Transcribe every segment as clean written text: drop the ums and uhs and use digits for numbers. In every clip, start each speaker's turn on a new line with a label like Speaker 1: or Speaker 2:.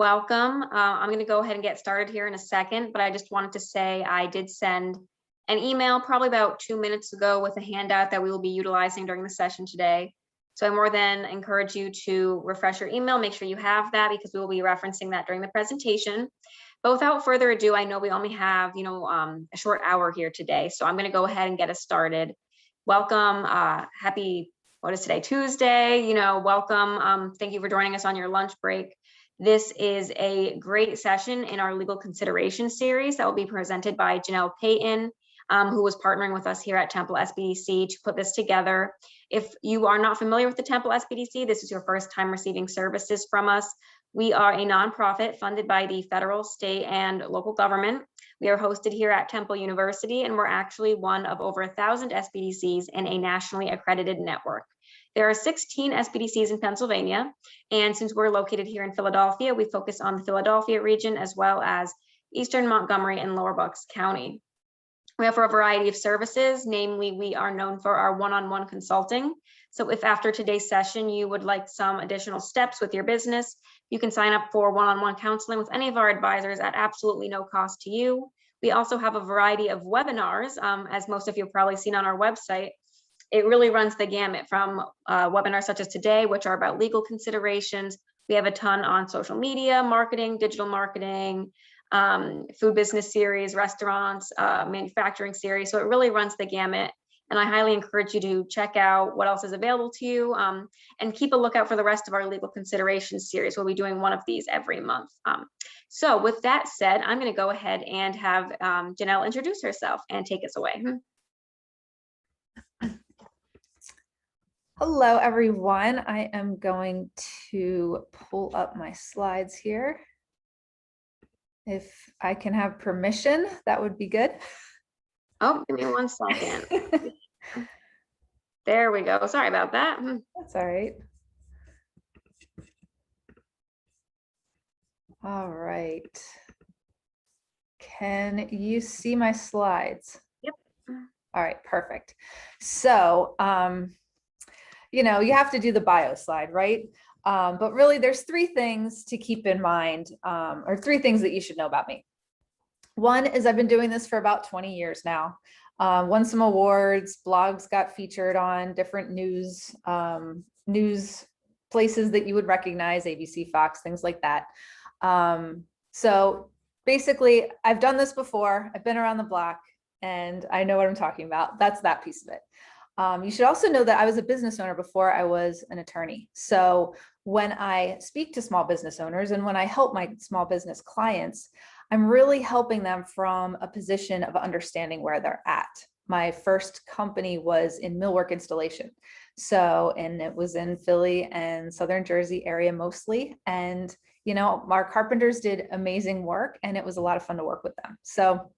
Speaker 1: Welcome. I'm going to go ahead and get started here in a second, but I just wanted to say I did send an email probably about 2 minutes ago with a handout that we will be utilizing during the session today. So I more than encourage you to refresh your email, make sure you have that because we will be referencing that during the presentation. But without further ado, I know we only have, a short hour here today. So I'm going to go ahead and get us started. Welcome. Happy, what is today? Tuesday, welcome. Thank you for joining us on your lunch break. This is a great session in our legal consideration series that will be presented by Janelle Payton, who was partnering with us here at Temple SBDC to put this together. If you are not familiar with the Temple SBDC, this is your first time receiving services from us. We are a nonprofit funded by the federal, state, and local government. We are hosted here at Temple University, and we're actually one of over 1,000 SBDCs in a nationally accredited network. There are 16 SBDCs in Pennsylvania, and since we're located here in Philadelphia, we focus on the Philadelphia region as well as Eastern Montgomery and Lower Bucks County. We offer a variety of services, namely we are known for our one-on-one consulting. So if after today's session you would like some additional steps with your business, you can sign up for one-on-one counseling with any of our advisors at absolutely no cost to you. We also have a variety of webinars, as most of you have probably seen on our website. It really runs the gamut from webinars such as today, which are about legal considerations. We have a ton on social media, marketing, digital marketing, food business series, restaurants, manufacturing series. So it really runs the gamut. And I highly encourage you to check out what else is available to you and keep a lookout for the rest of our legal considerations series. We'll be doing one of these every month. So with that said, I'm going to go ahead and have Janelle introduce herself and take us away.
Speaker 2: Hello, everyone. I am going to pull up my slides here. If I can have permission, that would be good.
Speaker 1: Oh, give me 1 second. There we go. Sorry about that.
Speaker 2: That's all right. All right. Can you see my slides?
Speaker 1: Yep.
Speaker 2: All right, perfect. So, you have to do the bio slide, right? But really there's 3 things to keep in mind, or 3 things that you should know about me. One is I've been doing this for about 20 years now. Won some awards, blogs got featured on different news places that you would recognize, ABC, Fox, things like that. So basically I've done this before, I've been around the block, and I know what I'm talking about. That's that piece of it. You should also know that I was a business owner before I was an attorney. So when I speak to small business owners and when I help my small business clients, I'm really helping them from a position of understanding where they're at. My first company was in millwork installation. And it was in Philly and Southern Jersey area mostly. And, our carpenters did amazing work and it was a lot of fun to work with them. So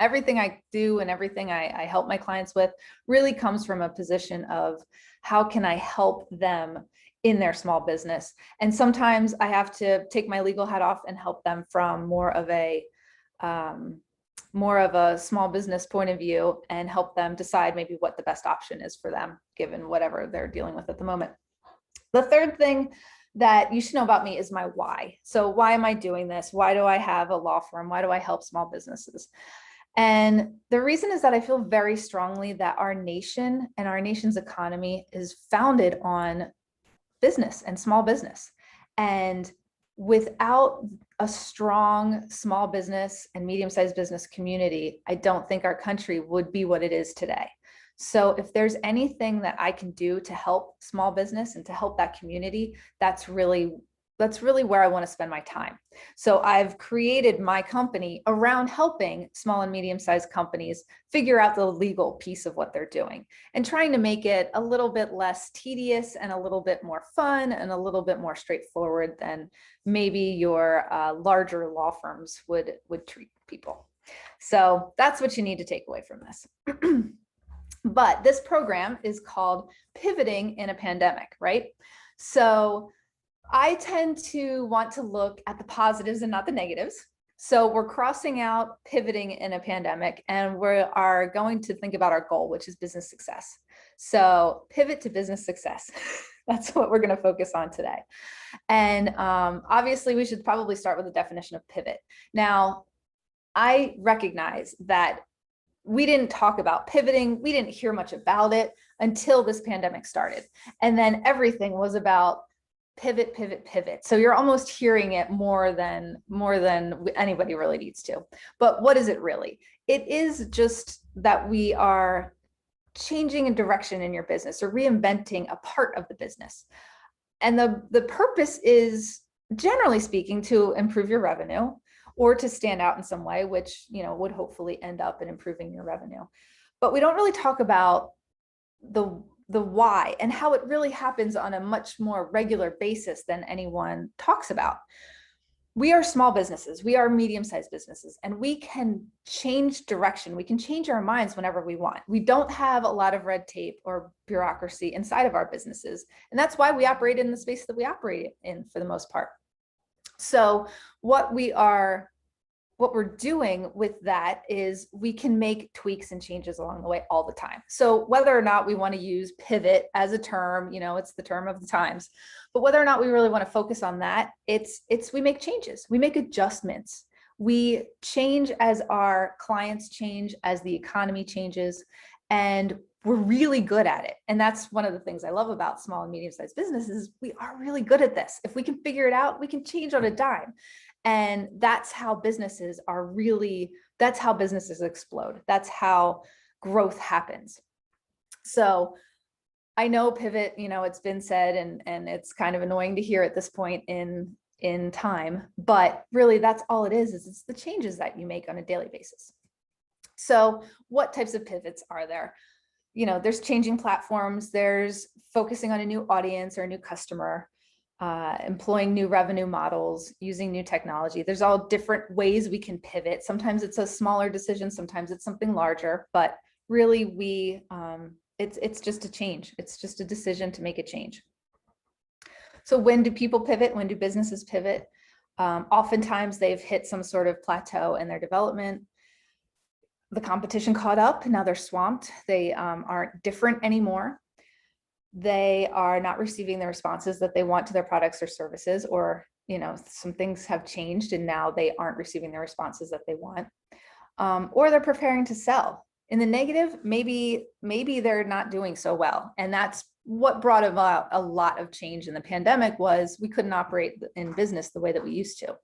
Speaker 2: everything I do and everything I help my clients with really comes from a position of how can I help them in their small business. And sometimes I have to take my legal hat off and help them from more of a small business point of view and help them decide maybe what the best option is for them, given whatever they're dealing with at the moment. The third thing that you should know about me is my why. So why am I doing this? Why do I have a law firm? Why do I help small businesses? And the reason is that I feel very strongly that our nation and our nation's economy is founded on business and small business. And without a strong small business and medium-sized business community, I don't think our country would be what it is today. So if there's anything that I can do to help small business and to help that community, that's really where I want to spend my time. So I've created my company around helping small and medium-sized companies figure out the legal piece of what they're doing and trying to make it a little bit less tedious and a little bit more fun and a little bit more straightforward than maybe your larger law firms would treat people. So that's what you need to take away from this. But this program is called Pivoting in a Pandemic, right? So I tend to want to look at the positives and not the negatives. So we're crossing out pivoting in a pandemic, and we are going to think about our goal, which is business success. So pivot to business success. That's what we're going to focus on today. And obviously, we should probably start with the definition of pivot. Now, I recognize that we didn't talk about pivoting. We didn't hear much about it until this pandemic started. And then everything was about pivot, pivot, pivot. So you're almost hearing it more than anybody really needs to. But what is it really? It is just that we are changing a direction in your business or reinventing a part of the business. And the purpose is, generally speaking, to improve your revenue or to stand out in some way, which, you know, would hopefully end up in improving your revenue. But we don't really talk about the why and how it really happens on a much more regular basis than anyone talks about. We are small businesses, we are medium-sized businesses, and we can change direction. We can change our minds whenever we want. We don't have a lot of red tape or bureaucracy inside of our businesses. And that's why we operate in the space that we operate in for the most part. So what we're doing with that is we can make tweaks and changes along the way all the time. So whether or not we want to use pivot as a term, you know, it's the term of the times, but whether or not we really want to focus on that, it's we make changes, we make adjustments. We change as our clients change, as the economy changes, and we're really good at it. And that's one of the things I love about small and medium-sized businesses. We are really good at this. If we can figure it out, we can change on a dime. And that's how businesses that's how businesses explode. That's how growth happens. So I know pivot, you know, it's been said, and it's kind of annoying to hear at this point in time, but really that's all it is it's the changes that you make on a daily basis. So what types of pivots are there? You know, there's changing platforms, there's focusing on a new audience or a new customer, employing new revenue models, using new technology. There's all different ways we can pivot. Sometimes it's a smaller decision, sometimes it's something larger, but really it's just a change. It's just a decision to make a change. So when do people pivot? When do businesses pivot? Oftentimes they've hit some sort of plateau in their development. The competition caught up, now they're swamped. They aren't different anymore. They are not receiving the responses that they want to their products or services, or, you know, some things have changed and now they aren't receiving the responses that they want. Or they're preparing to sell. In the negative, maybe they're not doing so well. And that's what brought about a lot of change in the pandemic. Was we couldn't operate in business the way that we used to.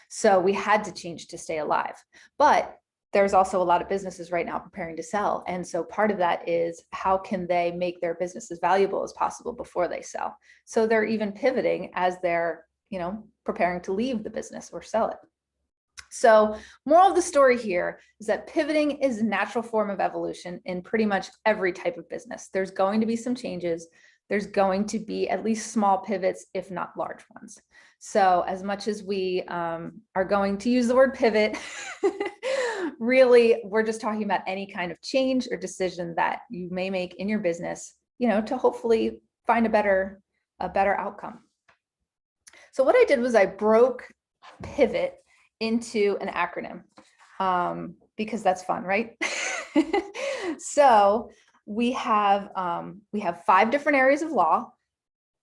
Speaker 2: So we had to change to stay alive. But there's also a lot of businesses right now preparing to sell. And so part of that is, how can they make their business as valuable as possible before they sell? So they're even pivoting as they're, you know, preparing to leave the business or sell it. So moral of the story here is that pivoting is a natural form of evolution in pretty much every type of business. There's going to be some changes. There's going to be at least small pivots, if not large ones. So as much as we are going to use the word pivot, really, we're just talking about any kind of change or decision that you may make in your business, you know, to hopefully find a better outcome. So what I did was I broke pivot into an acronym, because that's fun, right? So we have 5 different areas of law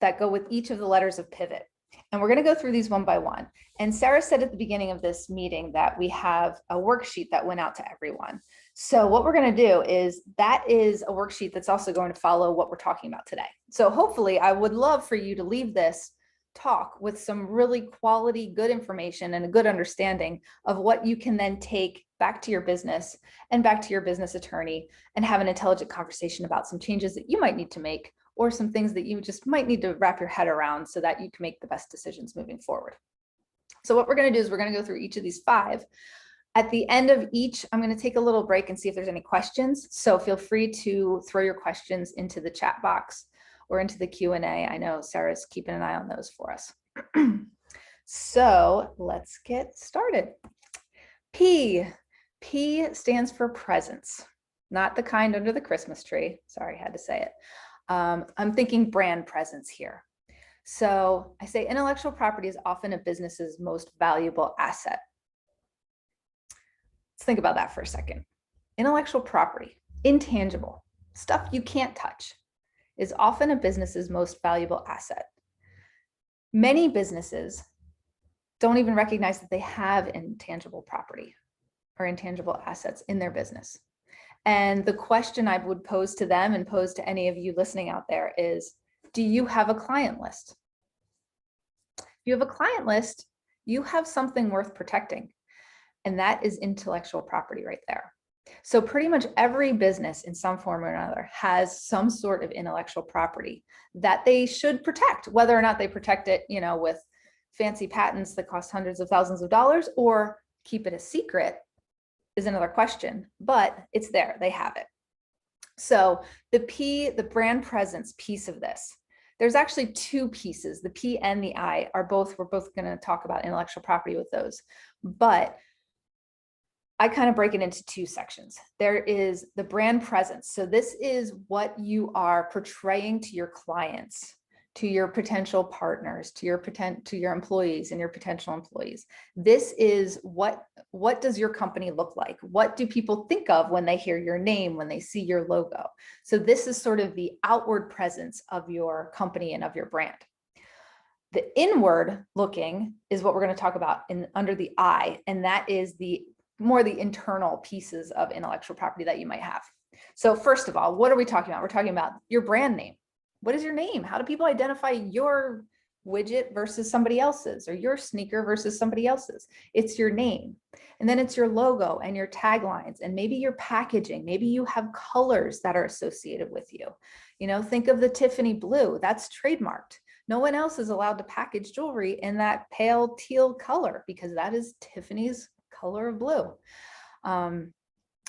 Speaker 2: that go with each of the letters of pivot. And we're going to go through these one by one. And Sarah said at the beginning of this meeting that we have a worksheet that went out to everyone. So what we're going to do is, that is a worksheet that's also going to follow what we're talking about today. So hopefully, I would love for you to leave this talk with some really quality, good information and a good understanding of what you can then take back to your business and back to your business attorney and have an intelligent conversation about some changes that you might need to make, or some things that you just might need to wrap your head around so that you can make the best decisions moving forward. So what we're going to do is we're going to go through each of these 5. At the end of each, I'm going to take a little break and see if there's any questions. So feel free to throw your questions into the chat box or into the Q&A. I know Sarah's keeping an eye on those for us. So let's get started. P stands for presence, not the kind under the Christmas tree. Sorry, I had to say it. I'm thinking brand presence here. So I say intellectual property is often a business's most valuable asset. Let's think about that for a second. Intellectual property, intangible, stuff you can't touch. is often a business's most valuable asset. Many businesses don't even recognize that they have intangible property or intangible assets in their business. And the question I would pose to them and pose to any of you listening out there is, do you have a client list? If you have a client list, you have something worth protecting, and that is intellectual property right there. So pretty much every business in some form or another has some sort of intellectual property that they should protect, whether or not they protect it, with fancy patents that cost hundreds of thousands of dollars, or keep it a secret is another question, but it's there, they have it. So the brand presence piece of this, there's actually two pieces. The P and the I we're both going to talk about intellectual property with those, but I kind of break it into two sections. There is the brand presence. So this is what you are portraying to your clients, to your potential partners, to your employees and your potential employees. This is what does your company look like? What do people think of when they hear your name, when they see your logo? So this is sort of the outward presence of your company and of your brand. The inward looking is what we're going to talk about under the I, and that is more the internal pieces of intellectual property that you might have. So first of all, what are we talking about? We're talking about your brand name. What is your name? How do people identify your widget versus somebody else's, or your sneaker versus somebody else's? It's your name. And then it's your logo and your taglines, and maybe your packaging. Maybe you have colors that are associated with you. Think of the Tiffany blue. That's trademarked. No one else is allowed to package jewelry in that pale teal color because that is Tiffany's color of blue.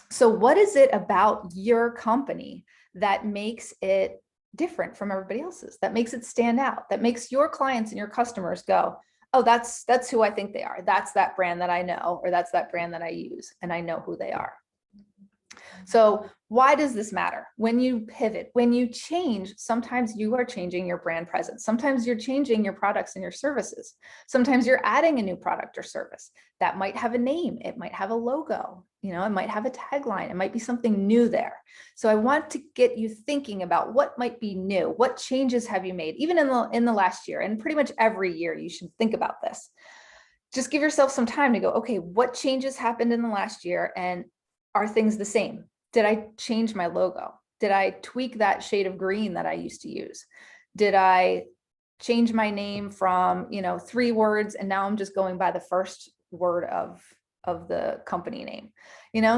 Speaker 2: So what is it about your company that makes it different from everybody else's, that makes it stand out, that makes your clients and your customers go, oh, that's who I think they are. That's that brand that I know, or that's that brand that I use, and I know who they are. So why does this matter? When you pivot, when you change, sometimes you are changing your brand presence. Sometimes you're changing your products and your services. Sometimes you're adding a new product or service that might have a name. It might have a logo, it might have a tagline. It might be something new there. So I want to get you thinking about what might be new. What changes have you made, even in the last year? And pretty much every year you should think about this. Just give yourself some time to go, okay, what changes happened in the last year, and are things the same? Did I change my logo? Did I tweak that shade of green that I used to use? Did I change my name from, 3 words, and now I'm just going by the first word of the company name?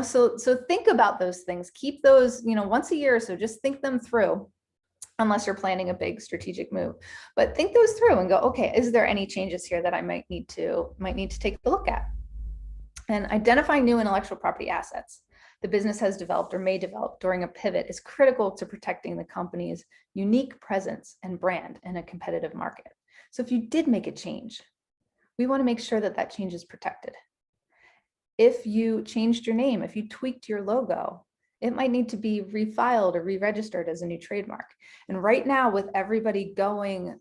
Speaker 2: So think about those things. Keep those, once a year or so, just think them through, unless you're planning a big strategic move. But think those through and go, okay, is there any changes here that I might need to take a look at? And identifying new intellectual property assets the business has developed or may develop during a pivot is critical to protecting the company's unique presence and brand in a competitive market. So if you did make a change, we want to make sure that that change is protected. If you changed your name, if you tweaked your logo, it might need to be refiled or re-registered as a new trademark. And right now, with everybody going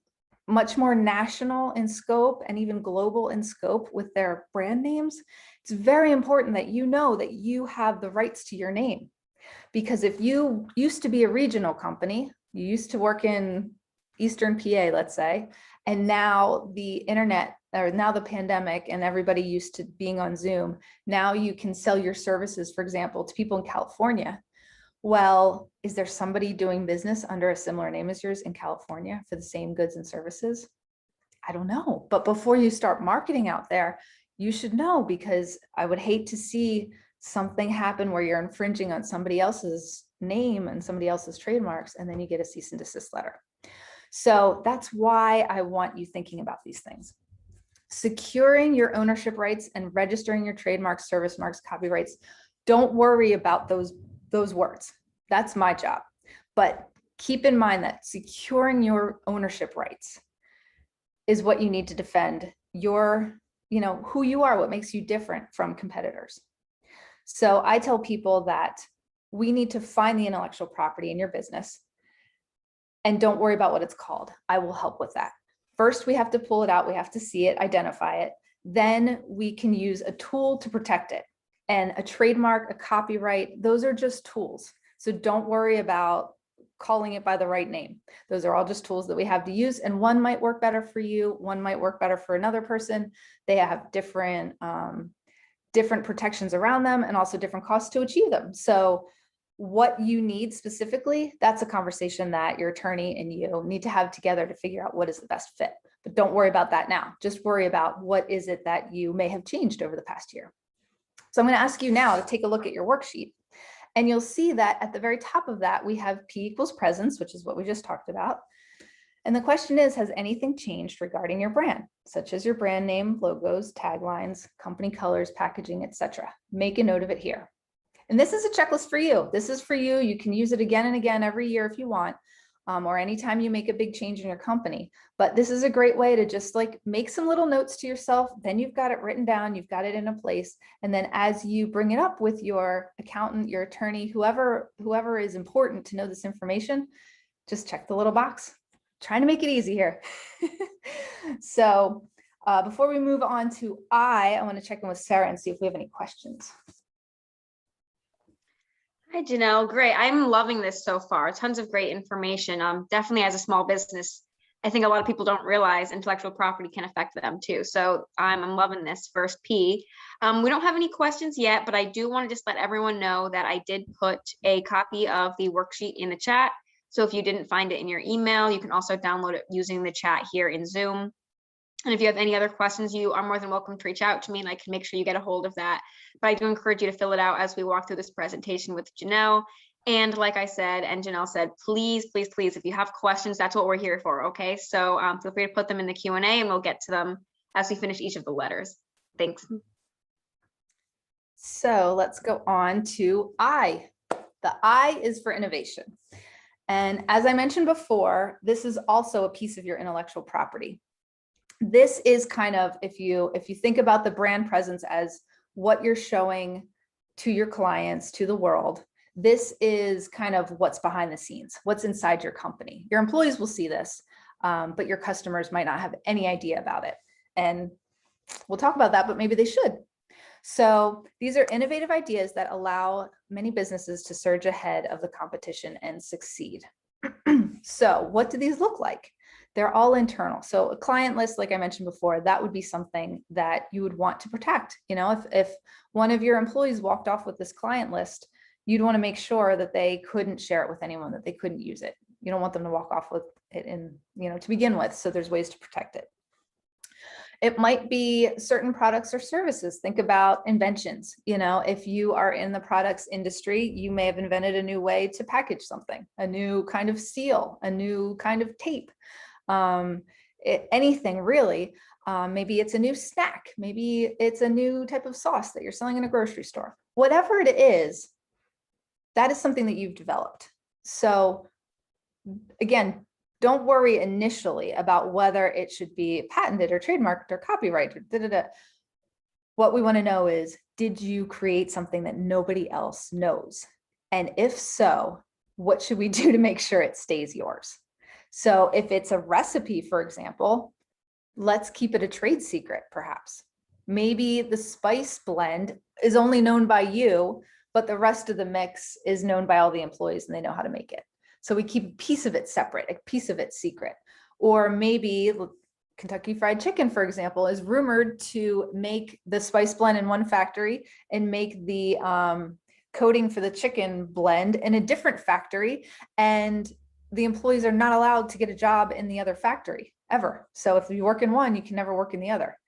Speaker 2: much more national in scope and even global in scope with their brand names, it's very important that you know that you have the rights to your name. Because if you used to be a regional company, you used to work in Eastern PA, let's say, and now the internet, or now the pandemic, and everybody used to being on Zoom, now you can sell your services, for example, to people in California. Well, is there somebody doing business under a similar name as yours in California for the same goods and services? I don't know. But before you start marketing out there, you should know, because I would hate to see something happen where you're infringing on somebody else's name and somebody else's trademarks, and then you get a cease and desist letter. So that's why I want you thinking about these things. Securing your ownership rights and registering your trademarks, service marks, copyrights. Don't worry about those words. That's my job. But keep in mind that securing your ownership rights is what you need to defend your, who you are, what makes you different from competitors. So I tell people that we need to find the intellectual property in your business, and don't worry about what it's called. I will help with that. First, we have to pull it out. We have to see it, identify it. Then we can use a tool to protect it. And a trademark, a copyright, those are just tools. So don't worry about calling it by the right name. Those are all just tools that we have to use. And one might work better for you. One might work better for another person. They have different protections around them and also different costs to achieve them. So what you need specifically, that's a conversation that your attorney and you need to have together to figure out what is the best fit. But don't worry about that now. Just worry about what is it that you may have changed over the past year. So I'm going to ask you now to take a look at your worksheet. And you'll see that at the very top of that, we have P equals presence, which is what we just talked about. And the question is, has anything changed regarding your brand, such as your brand name, logos, taglines, company colors, packaging, etc.? Make a note of it here. And this is a checklist for you. This is for you. You can use it again and again every year if you want, or anytime you make a big change in your company. But this is a great way to just like make some little notes to yourself. Then you've got it written down, you've got it in a place. And then as you bring it up with your accountant, your attorney, whoever is important to know this information, just check the little box. Trying to make it easy here. So before we move on to I want to check in with Sarah and see if we have any questions.
Speaker 1: Hi, Janelle. Great. I'm loving this so far. Tons of great information. Definitely as a small business, I think a lot of people don't realize intellectual property can affect them too. So I'm loving this first P. We don't have any questions yet, but I do want to just let everyone know that I did put a copy of the worksheet in the chat. So if you didn't find it in your email, you can also download it using the chat here in Zoom. And if you have any other questions, you are more than welcome to reach out to me and I can make sure you get a hold of that. But I do encourage you to fill it out as we walk through this presentation with Janelle. And like I said, and Janelle said, please, please, please, if you have questions, that's what we're here for, okay? So feel free to put them in the Q&A and we'll get to them as we finish each of the letters. Thanks.
Speaker 2: So let's go on to I. The I is for innovation. And as I mentioned before, this is also a piece of your intellectual property. This is kind of, if you think about the brand presence as what you're showing to your clients, to the world, this is kind of what's behind the scenes, what's inside your company. Your employees will see this, but your customers might not have any idea about it. And we'll talk about that, but maybe they should. So these are innovative ideas that allow many businesses to surge ahead of the competition and succeed. So what do these look like? They're all internal. So a client list, like I mentioned before, that would be something that you would want to protect. You know, if one of your employees walked off with this client list, you'd want to make sure that they couldn't share it with anyone, that they couldn't use it. You don't want them to walk off with it to begin with. So there's ways to protect it. It might be certain products or services. Think about inventions. You know, if you are in the products industry, you may have invented a new way to package something, a new kind of seal, a new kind of tape, anything really. Maybe it's a new snack. Maybe it's a new type of sauce that you're selling in a grocery store. Whatever it is, that is something that you've developed. So again, don't worry initially about whether it should be patented or trademarked or copyrighted. What we want to know is, did you create something that nobody else knows? And if so, what should we do to make sure it stays yours? So if it's a recipe, for example, let's keep it a trade secret, perhaps. Maybe the spice blend is only known by you, but the rest of the mix is known by all the employees and they know how to make it. So we keep a piece of it separate, a piece of it secret. Or maybe Kentucky Fried Chicken, for example, is rumored to make the spice blend in one factory and make the coating for the chicken blend in a different factory. And the employees are not allowed to get a job in the other factory ever. So if you work in one, you can never work in the other.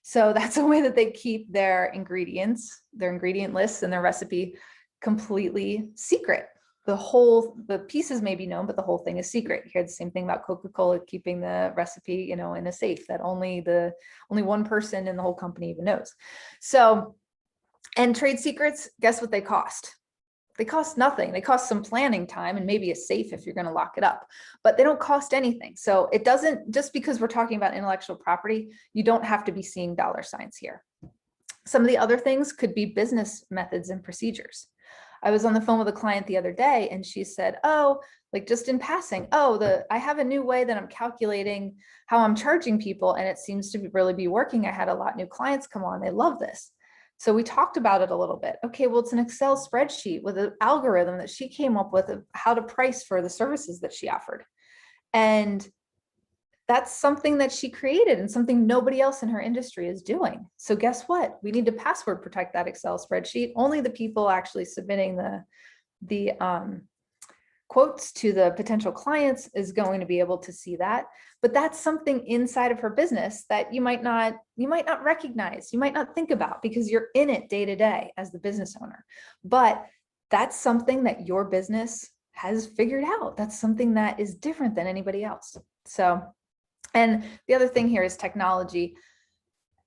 Speaker 2: So that's a way that they keep their ingredients, their ingredient lists and their recipe completely secret. The pieces may be known, but the whole thing is secret. You hear the same thing about Coca-Cola keeping the recipe, in a safe that only one person in the whole company even knows. So, and trade secrets, guess what they cost? They cost nothing. They cost some planning time and maybe a safe if you're going to lock it up, but they don't cost anything. So it doesn't, just because we're talking about intellectual property, you don't have to be seeing dollar signs here. Some of the other things could be business methods and procedures. I was on the phone with a client the other day and she said, oh, like just in passing, I have a new way that I'm calculating how I'm charging people and it seems to really be working. I had a lot of new clients come on. They love this. So we talked about it a little bit. Okay, well, it's an Excel spreadsheet with an algorithm that she came up with of how to price for the services that she offered. And that's something that she created and something nobody else in her industry is doing. So guess what? We need to password protect that Excel spreadsheet. Only the people actually submitting the quotes to the potential clients is going to be able to see that. But that's something inside of her business that you might not recognize, you might not think about because you're in it day to day as the business owner. But that's something that your business has figured out. That's something that is different than anybody else. So, and the other thing here is technology.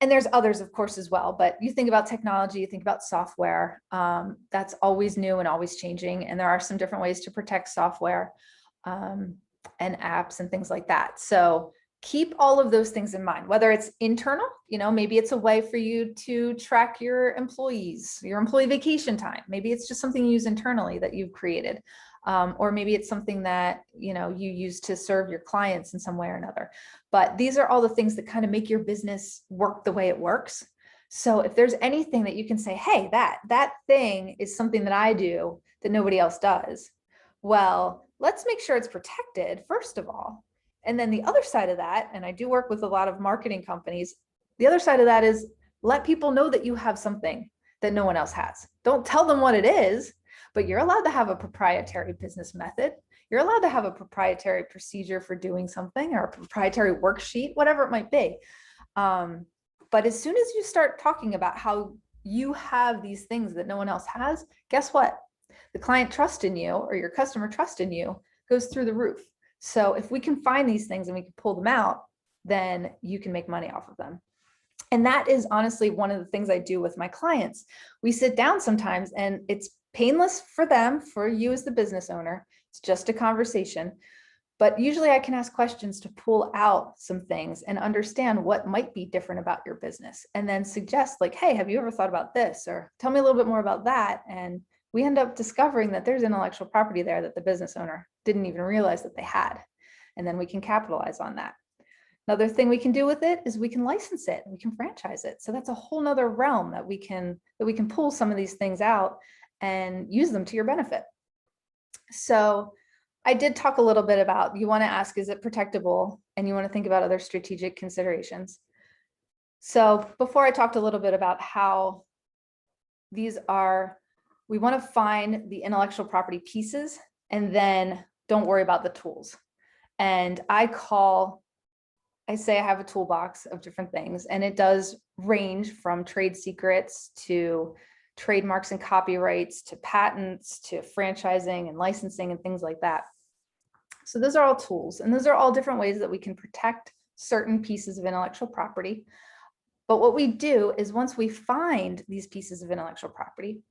Speaker 2: And there's others, of course, as well. But you think about technology, you think about software. That's always new and always changing. And there are some different ways to protect software and apps and things like that. So keep all of those things in mind, whether it's internal, maybe it's a way for you to track your employees, your employee vacation time. Maybe it's just something you use internally that you've created. Or maybe it's something that, you use to serve your clients in some way or another. But these are all the things that kind of make your business work the way it works. So if there's anything that you can say, hey, that thing is something that I do that nobody else does. Well, let's make sure it's protected, first of all. And then the other side of that, and I do work with a lot of marketing companies, the other side of that is let people know that you have something that no one else has. Don't tell them what it is, but you're allowed to have a proprietary business method. You're allowed to have a proprietary procedure for doing something or a proprietary worksheet, whatever it might be. But as soon as you start talking about how you have these things that no one else has, guess what? The client trust in you or your customer trust in you goes through the roof. So if we can find these things and we can pull them out, then you can make money off of them. And that is honestly one of the things I do with my clients. We sit down sometimes and it's painless for them, for you as the business owner. It's just a conversation. But usually I can ask questions to pull out some things and understand what might be different about your business and then suggest like, hey, have you ever thought about this? Or tell me a little bit more about that. And we end up discovering that there's intellectual property there that the business owner didn't even realize that they had. And then we can capitalize on that. Another thing we can do with it is we can license it, we can franchise it. So that's a whole nother realm that we can pull some of these things out and use them to your benefit. So I did talk a little bit about, you want to ask, is it protectable? And you want to think about other strategic considerations. So before I talked a little bit about how these are, we want to find the intellectual property pieces and then don't worry about the tools. And I say I have a toolbox of different things, and it does range from trade secrets to trademarks and copyrights to patents to franchising and licensing and things like that. So those are all tools, and those are all different ways that we can protect certain pieces of intellectual property. But what we do is once we find these pieces of intellectual property,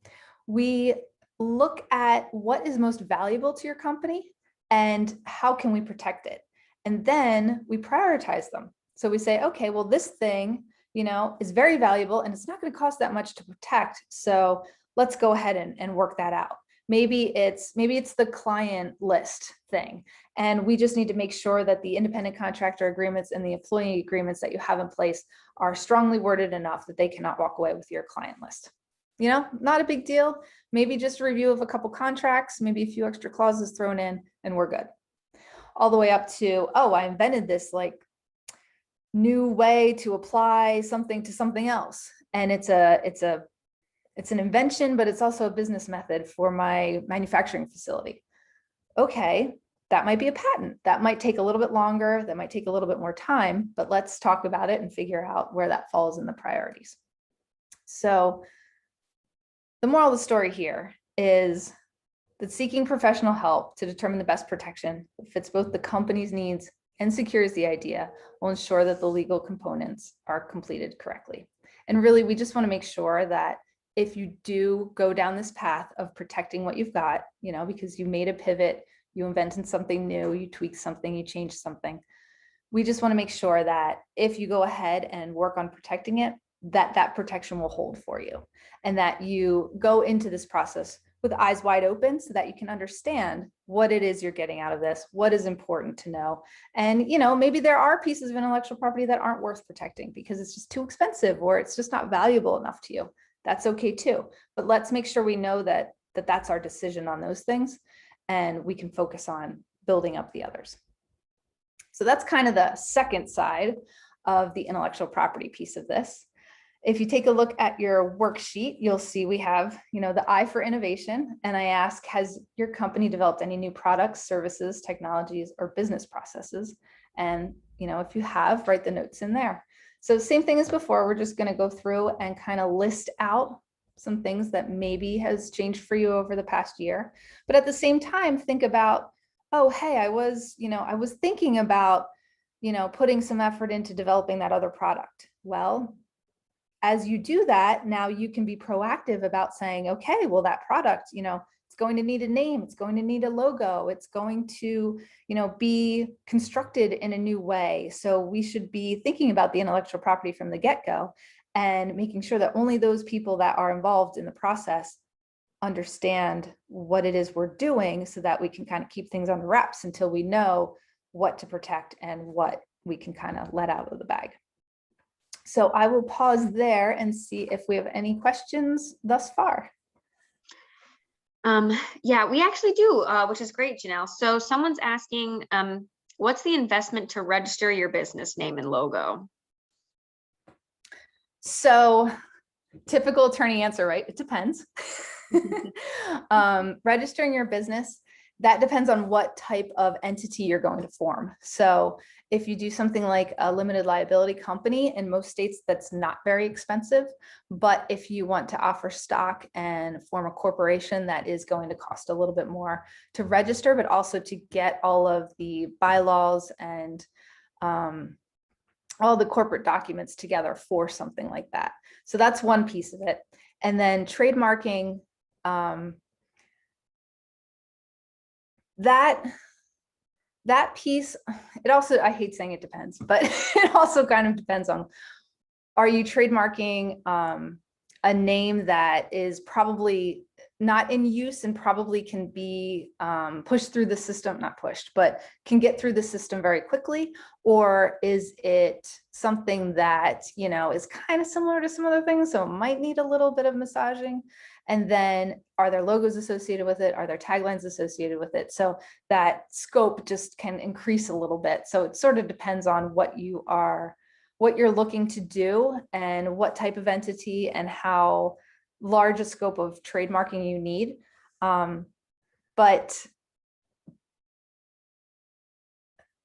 Speaker 2: we look at what is most valuable to your company and how can we protect it. And then we prioritize them. So we say, okay, well, this thing, is very valuable and it's not going to cost that much to protect. So let's go ahead and work that out. Maybe it's the client list thing. And we just need to make sure that the independent contractor agreements and the employee agreements that you have in place are strongly worded enough that they cannot walk away with your client list. Not a big deal. Maybe just a review of a couple contracts, maybe a few extra clauses thrown in, and we're good. All the way up to, oh, I invented this like new way to apply something to something else. And it's an invention, but it's also a business method for my manufacturing facility. Okay, that might be a patent. That might take a little bit longer. That might take a little bit more time, but let's talk about it and figure out where that falls in the priorities. So the moral of the story here is that seeking professional help to determine the best protection that fits both the company's needs and secures the idea will ensure that the legal components are completed correctly. And really, we just want to make sure that if you do go down this path of protecting what you've got, because you made a pivot, you invented something new, you tweaked something, you changed something, we just want to make sure that if you go ahead and work on protecting it, that protection will hold for you, and that you go into this process with eyes wide open so that you can understand what it is you're getting out of this, what is important to know. And, maybe there are pieces of intellectual property that aren't worth protecting because it's just too expensive or it's just not valuable enough to you. That's okay too. But let's make sure we know that that's our decision on those things, and we can focus on building up the others. So that's kind of the second side of the intellectual property piece of this. If you take a look at your worksheet, you'll see we have, the I for innovation. And I ask, has your company developed any new products, services, technologies, or business processes? And, if you have, write the notes in there. So same thing as before, we're just going to go through and kind of list out some things that maybe has changed for you over the past year. But at the same time, think about, oh, hey, I was thinking about, putting some effort into developing that other product. Well, as you do that, now you can be proactive about saying, okay, well, that product, it's going to need a name, it's going to need a logo, it's going to, be constructed in a new way. So we should be thinking about the intellectual property from the get-go and making sure that only those people that are involved in the process understand what it is we're doing, so that we can kind of keep things under wraps until we know what to protect and what we can kind of let out of the bag. So I will pause there and see if we have any questions thus far.
Speaker 1: Yeah, we actually do, which is great, Janelle. So someone's asking, what's the investment to register your business name and logo?
Speaker 2: So typical attorney answer, right? It depends. Registering your business, that depends on what type of entity you're going to form. So if you do something like a limited liability company, in most states, that's not very expensive. But if you want to offer stock and form a corporation, that is going to cost a little bit more to register, but also to get all of the bylaws and all the corporate documents together for something like that. So that's one piece of it. And then trademarking, that piece, it also, I hate saying it depends, but it also kind of depends on, are you trademarking a name that is probably not in use and probably can be pushed through the system, not pushed, but can get through the system very quickly? Or is it something that, is kind of similar to some other things, so it might need a little bit of massaging? And then are there logos associated with it? Are there taglines associated with it? So that scope just can increase a little bit. So it sort of depends on what you're looking to do and what type of entity and how large a scope of trademarking you need. But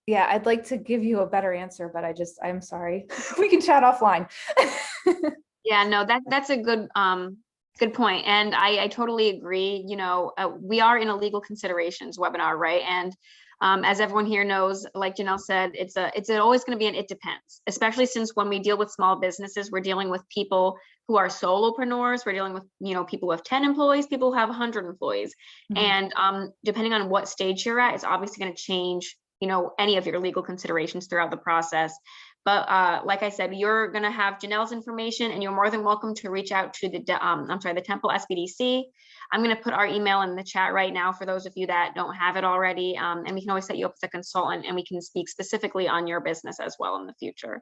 Speaker 2: yeah, I'd like to give you a better answer, but I'm sorry. We can chat offline.
Speaker 1: Yeah, no, that's a good point. And I totally agree. We are in a legal considerations webinar, right? And as everyone here knows, like Janelle said, it's always going to be it depends, especially since when we deal with small businesses, we're dealing with people who are solopreneurs. We're dealing with, people who have 10 employees, people who have 100 employees. Mm-hmm. And depending on what stage you're at, it's obviously going to change, any of your legal considerations throughout the process. But like I said, you're going to have Janelle's information, and you're more than welcome to reach out to the Temple SBDC. I'm going to put our email in the chat right now for those of you that don't have it already. And we can always set you up as a consultant, and we can speak specifically on your business as well in the future.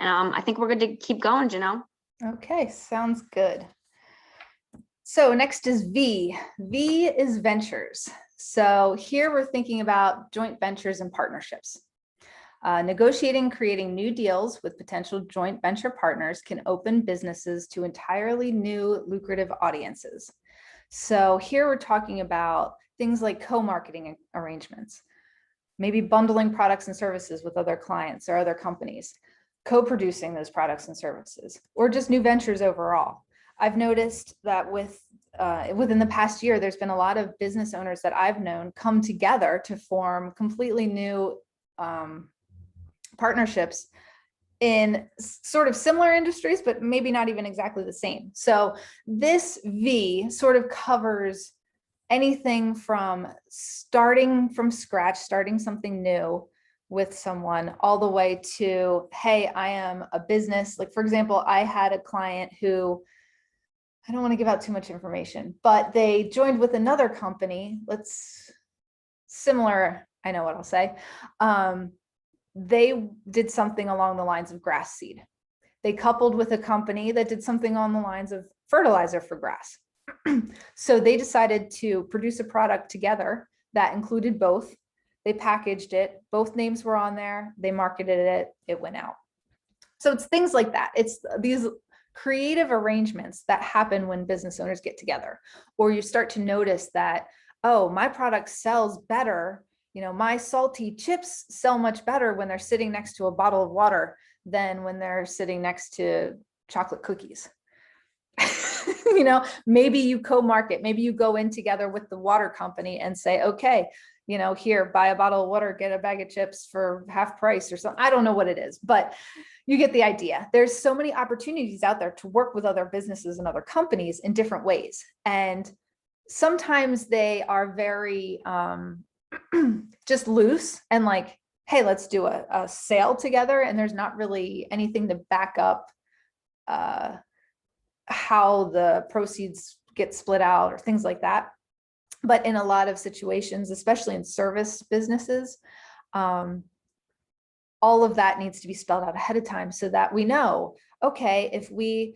Speaker 1: I think we're good to keep going, Janelle.
Speaker 2: Okay, sounds good. So next is V. V is ventures. So here we're thinking about joint ventures and partnerships. Negotiating, creating new deals with potential joint venture partners can open businesses to entirely new lucrative audiences. So here we're talking about things like co-marketing arrangements, maybe bundling products and services with other clients or other companies, co-producing those products and services, or just new ventures overall. I've noticed that within the past year, there's been a lot of business owners that I've known come together to form completely new partnerships in sort of similar industries, but maybe not even exactly the same. So this V sort of covers anything from starting from scratch, starting something new with someone, all the way to, hey, I am a business. Like, for example, I had a client who, I don't want to give out too much information, but they joined with another company. Similar, I know what I'll say. They did something along the lines of grass seed. They coupled with a company that did something on the lines of fertilizer for grass. So they decided to produce a product together that included both. They packaged it, both names were on there, they marketed it, it went out. So it's things like that. It's these creative arrangements that happen when business owners get together, or you start to notice that, oh, my product sells better. My salty chips sell much better when they're sitting next to a bottle of water than when they're sitting next to chocolate cookies. Maybe you co-market, maybe you go in together with the water company and say, okay, here, buy a bottle of water, get a bag of chips for half price or something. I don't know what it is, but you get the idea. There's so many opportunities out there to work with other businesses and other companies in different ways. And sometimes they are very just loose and like, hey, let's do a sale together. And there's not really anything to back up how the proceeds get split out or things like that. But in a lot of situations, especially in service businesses, all of that needs to be spelled out ahead of time so that we know, okay, if we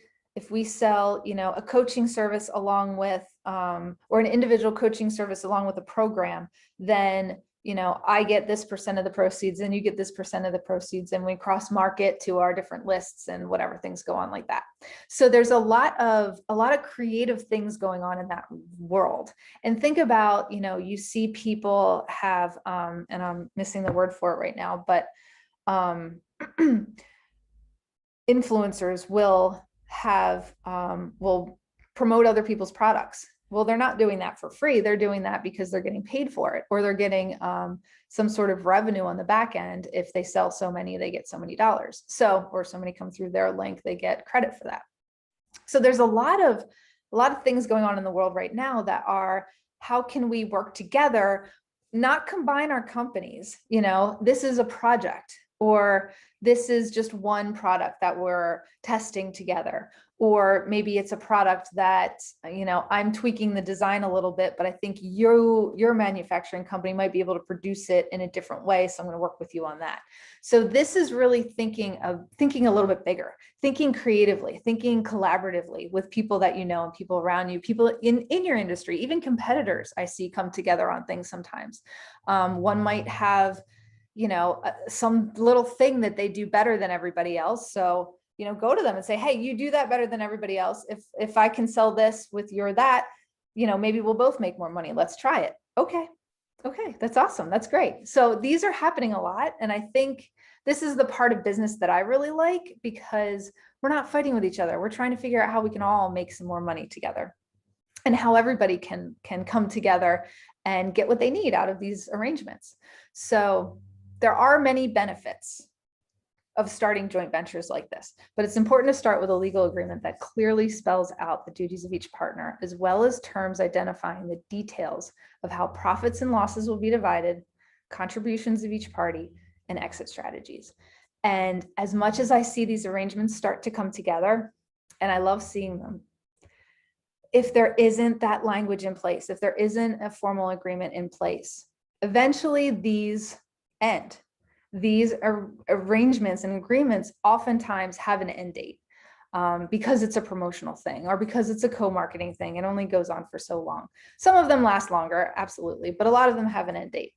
Speaker 2: sell, a coaching service along with, or an individual coaching service along with a program, then, I get this % of the proceeds and you get this % of the proceeds, and we cross market to our different lists and whatever things go on like that. So there's a lot of creative things going on in that world. And think about, you see people have, and I'm missing the word for it right now, but influencers will have, will promote other people's products. Well, they're not doing that for free. They're doing that because they're getting paid for it, or they're getting some sort of revenue on the back end. If they sell so many, they get so many dollars. So, or somebody come through their link, they get credit for that. So there's a lot of things going on in the world right now that are, how can we work together, not combine our companies? This is a project, or this is just one product that we're testing together. Or maybe it's a product that, I'm tweaking the design a little bit, but I think your manufacturing company might be able to produce it in a different way. So I'm going to work with you on that. So this is really thinking a little bit bigger, thinking creatively, thinking collaboratively with people that and people around you, people in your industry, even competitors I see come together on things sometimes. One might have, some little thing that they do better than everybody else. So go to them and say, hey, you do that better than everybody else. If I can sell this with your that, maybe we'll both make more money. Let's try it. Okay. That's awesome. That's great. So these are happening a lot. And I think this is the part of business that I really like, because we're not fighting with each other. We're trying to figure out how we can all make some more money together, and how everybody can come together and get what they need out of these arrangements. So there are many benefits of starting joint ventures like this, but it's important to start with a legal agreement that clearly spells out the duties of each partner, as well as terms identifying the details of how profits and losses will be divided, contributions of each party, and exit strategies. And as much as I see these arrangements start to come together, and I love seeing them, if there isn't that language in place, if there isn't a formal agreement in place, eventually these end. These arrangements and agreements oftentimes have an end date, because it's a promotional thing, or because it's a co-marketing thing. It only goes on for so long. Some of them last longer, absolutely, but a lot of them have an end date.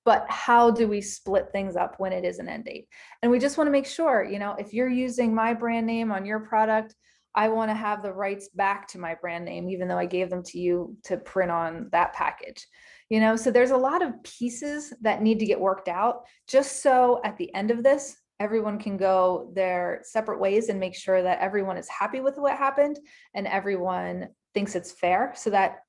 Speaker 2: But how do we split things up when it is an end date? And we just want to make sure, if you're using my brand name on your product, I want to have the rights back to my brand name, even though I gave them to you to print on that package. So there's a lot of pieces that need to get worked out, just so at the end of this, everyone can go their separate ways and make sure that everyone is happy with what happened and everyone thinks it's fair, so that,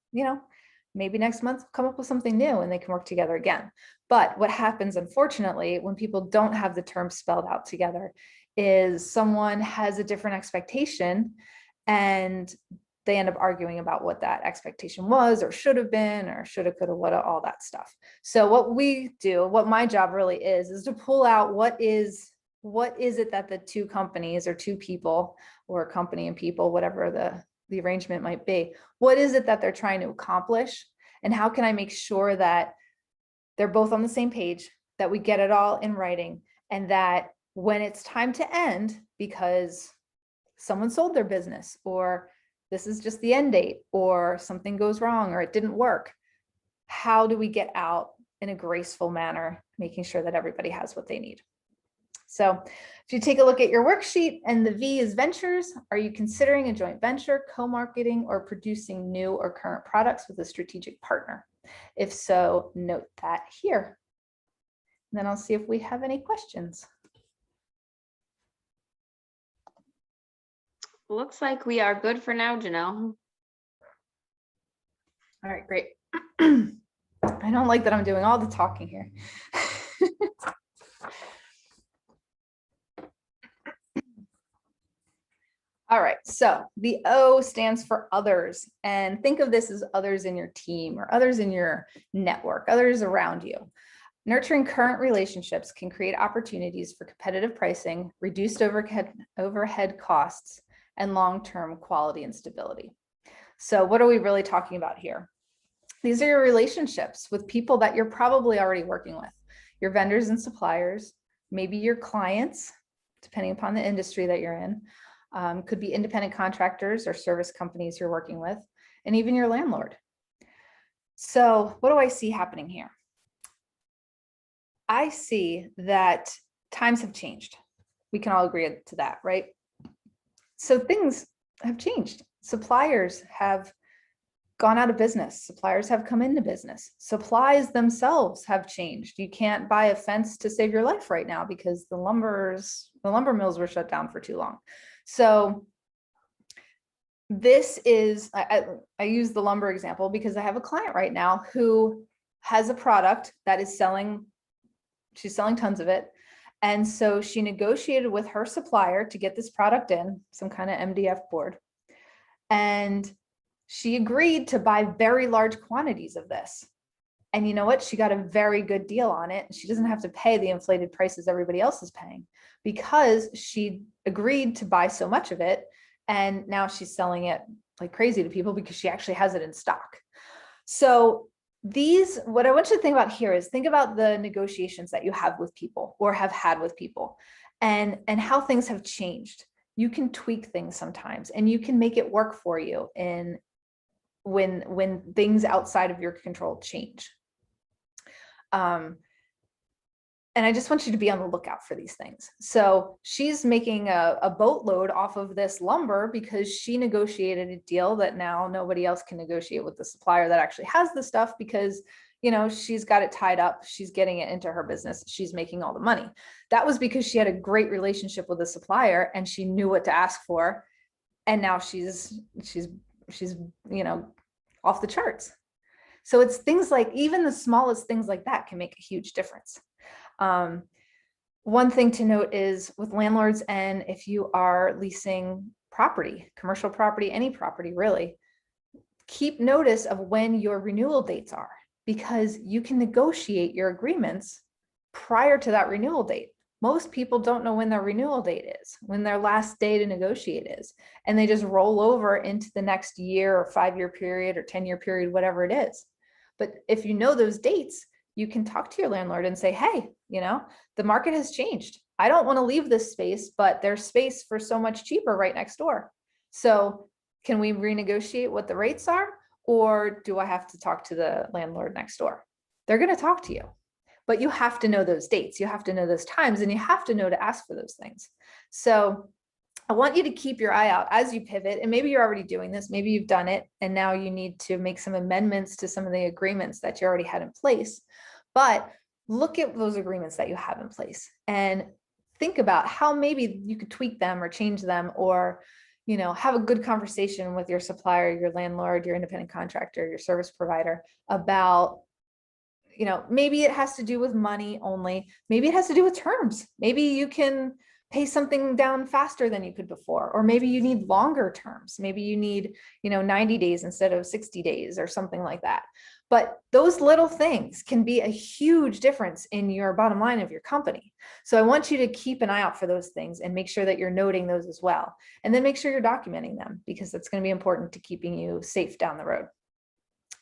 Speaker 2: maybe next month come up with something new and they can work together again. But what happens, unfortunately, when people don't have the terms spelled out together, is someone has a different expectation and they end up arguing about what that expectation was, or should have been, or shoulda, coulda, woulda, all that stuff. So what we do, what my job really is to pull out what is it that the two companies, or two people, or a company and people, whatever the arrangement might be, what is it that they're trying to accomplish? And how can I make sure that they're both on the same page, that we get it all in writing, and that when it's time to end because someone sold their business, or this is just the end date, or something goes wrong, or it didn't work, how do we get out in a graceful manner, making sure that everybody has what they need? So if you take a look at your worksheet and the V is ventures, are you considering a joint venture, co-marketing, or producing new or current products with a strategic partner? If so, note that here. And then I'll see if we have any questions.
Speaker 1: Looks like we are good for now, Janelle.
Speaker 2: All right, great. I don't like that I'm doing all the talking here. All right, so the O stands for others, and think of this as others in your team or others in your network, others around you. Nurturing current relationships can create opportunities for competitive pricing, reduced overhead costs, and long-term quality and stability. So what are we really talking about here? These are your relationships with people that you're probably already working with, your vendors and suppliers, maybe your clients, depending upon the industry that you're in. Could be independent contractors or service companies you're working with, and even your landlord. So what do I see happening here? I see that times have changed. We can all agree to that, right? So things have changed. Suppliers have gone out of business. Suppliers have come into business. Supplies themselves have changed. You can't buy a fence to save your life right now because the lumber mills were shut down for too long. So this is, I use the lumber example because I have a client right now who has a product that is selling, she's selling tons of it. And so she negotiated with her supplier to get this product in, some kind of MDF board. And she agreed to buy very large quantities of this. And you know what? She got a very good deal on it. She doesn't have to pay the inflated prices everybody else is paying because she agreed to buy so much of it. And now she's selling it like crazy to people because she actually has it in stock. So what I want you to think about here is think about the negotiations that you have with people or have had with people and how things have changed. You can tweak things sometimes and you can make it work for you when things outside of your control change. And I just want you to be on the lookout for these things. So she's making a boatload off of this lumber because she negotiated a deal that now nobody else can negotiate with the supplier that actually has the stuff because, you know, she's got it tied up. She's getting it into her business. She's making all the money. That was because she had a great relationship with the supplier and she knew what to ask for. And now she's, you know, off the charts. So it's things like even the smallest things like that can make a huge difference. One thing to note is with landlords, and if you are leasing property, commercial property, any property really, keep notice of when your renewal dates are, because you can negotiate your agreements prior to that renewal date. Most people don't know when their renewal date is, when their last day to negotiate is, and they just roll over into the next year or 5-year period or 10-year period, whatever it is. But if you know those dates, you can talk to your landlord and say, hey, you know, the market has changed. I don't want to leave this space, but there's space for so much cheaper right next door. So can we renegotiate what the rates are? Or do I have to talk to the landlord next door? They're going to talk to you, but you have to know those dates. You have to know those times, and you have to know to ask for those things. So I want you to keep your eye out as you pivot, and maybe you're already doing this, maybe you've done it, and now you need to make some amendments to some of the agreements that you already had in place. But look at those agreements that you have in place and think about how maybe you could tweak them or change them, or, you know, have a good conversation with your supplier, your landlord, your independent contractor, your service provider about, you know, maybe it has to do with money only. Maybe it has to do with terms. Maybe you can pay something down faster than you could before, or maybe you need longer terms. Maybe you need, you know, 90 days instead of 60 days or something like that. But those little things can be a huge difference in your bottom line of your company. So I want you to keep an eye out for those things and make sure that you're noting those as well. And then make sure you're documenting them, because that's going to be important to keeping you safe down the road.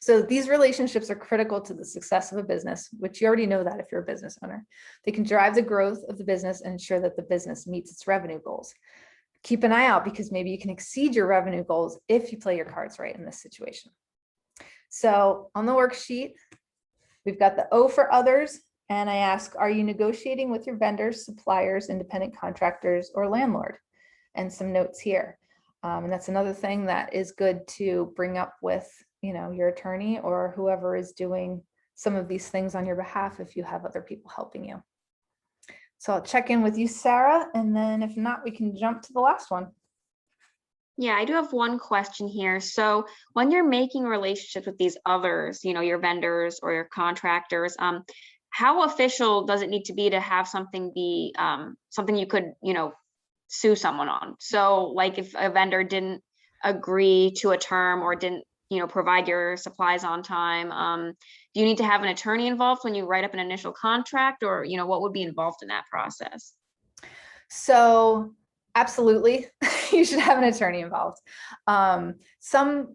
Speaker 2: So these relationships are critical to the success of a business, which you already know that if you're a business owner. They can drive the growth of the business and ensure that the business meets its revenue goals. Keep an eye out because maybe you can exceed your revenue goals if you play your cards right in this situation. So on the worksheet, we've got the O for others. And I ask, are you negotiating with your vendors, suppliers, independent contractors, or landlord? And some notes here. And that's another thing that is good to bring up with, your attorney or whoever is doing some of these things on your behalf if you have other people helping you. So I'll check in with you, Sarah, and then if not, we can jump to the last one.
Speaker 1: Yeah, I do have one question here. So when you're making relationships with these others, your vendors or your contractors, how official does it need to be to have something be something you could, sue someone on? So like if a vendor didn't agree to a term or didn't, provide your supplies on time, do you need to have an attorney involved when you write up an initial contract, or, what would be involved in that process?
Speaker 2: So absolutely, you should have an attorney involved. So